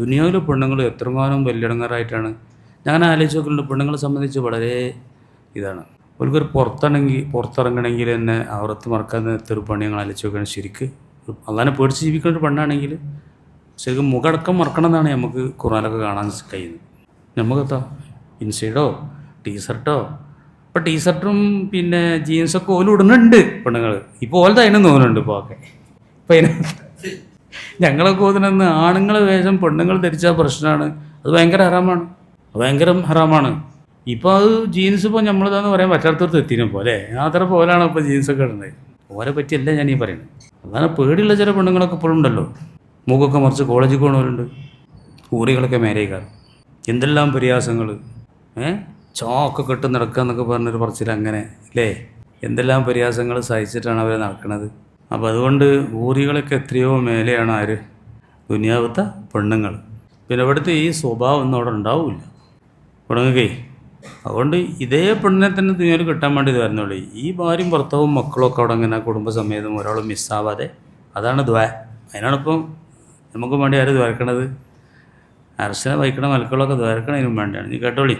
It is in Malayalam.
ദുനിയാവിൽ പെണ്ണുങ്ങൾ എത്രമാനം വലിയടങ്ങാറായിട്ടാണ് ഞാൻ ആലോചിച്ച് നോക്കുന്നുണ്ട്. പെണ്ണുങ്ങളെ സംബന്ധിച്ച് വളരെ ഇതാണ്. അവർക്കൊരു പുറത്തിറങ്ങണമെങ്കിൽ തന്നെ അവറത്ത് മറക്കാൻ ഒരു പണി ഞങ്ങൾ ആലോചിച്ച് നോക്കുകയാണ്. ശരിക്ക് അള്ളാനെ പേടിച്ച് ജീവിക്കുന്ന ഒരു പെണ്ണാണെങ്കിൽ ശരിക്കും മുഖടക്കം മറക്കണം എന്നാണ് നമുക്ക് ഖുർആനിലൊക്കെ കാണാൻ കഴിയുന്നത്. നമുക്കെത്താ ഇൻസൈഡോ ടീഷർട്ടോ, ഇപ്പോൾ ടീഷർട്ടും പിന്നെ ജീൻസൊക്കെ ഓലും ഇടുന്നുണ്ട് പെണ്ണുങ്ങൾ. ഇപ്പോൾ ഓലത് അതിനും തോന്നുന്നുണ്ട്. ഇപ്പോൾ ഓക്കെ ഇപ്പം അതിന് ഞങ്ങളൊക്കെ ഓതുന്നെന്ന് ആണുങ്ങളെ വേഷം പെണ്ണുങ്ങൾ ധരിച്ചാൽ പ്രശ്നമാണ്. അത് ഭയങ്കര ഹറാമാണ്. ഇപ്പോൾ അത് ജീൻസ് ഇപ്പോൾ നമ്മളിതാന്ന് പറയാൻ പറ്റാത്തൊരു തെറ്റിനപ്പോൾ അല്ലേ, അത്ര പോലാണ് ഇപ്പോൾ ജീൻസൊക്കെ ഇടുന്നത്. ഓരെ പറ്റിയല്ല ഞാൻ ഈ പറയുന്നത്. അതാണ് പേടിയുള്ള ചില പെണ്ണുങ്ങളൊക്കെ ഇപ്പോഴും ഉണ്ടല്ലോ. മൂക്കൊക്കെ മറിച്ച് കോളേജിൽ പോകുന്നവരുണ്ട്. ഊറികളൊക്കെ മേരേക്കാർ എന്തെല്ലാം പ്രയാസങ്ങൾ, ചോക്കെ കെട്ട് നടക്കുക എന്നൊക്കെ പറഞ്ഞൊരു പറച്ചിൽ അങ്ങനെ അല്ലേ, എന്തെല്ലാം പ്രയാസങ്ങൾ സഹിച്ചിട്ടാണ് അവർ നടക്കുന്നത്. അപ്പോൾ അതുകൊണ്ട് ഊറികളൊക്കെ എത്രയോ മേലെയാണ് ആര്, ദുനിയാവത്തെ പെണ്ണുങ്ങൾ. പിന്നെ ഇവിടുത്തെ ഈ സ്വഭാവം ഒന്നും അവിടെ ഉണ്ടാവില്ല പെണ്ണുങ്ങൾക്കേ. അതുകൊണ്ട് ഇതേ പെണ്ണിനെ തന്നെ ദുനിയാവിൽ കിട്ടാൻ വേണ്ടി ഇത് വരുന്നുള്ളൂ. ഈ ഭാര്യയും ഭർത്താവും മക്കളും ഒക്കെ അവിടെ അങ്ങനെ കുടുംബസമേതം ഒരാളും മിസ്സാവാതെ, അതാണ് ദ്വാ. അതിനാണിപ്പം നമുക്ക് വേണ്ടി ആര് ദ്വാരക്കണത്? അർശനെ വഹിക്കണ മലക്കളൊക്കെ ദ്വാരക്കണതിനും വേണ്ടിയാണ്. നീ കേട്ടോളി.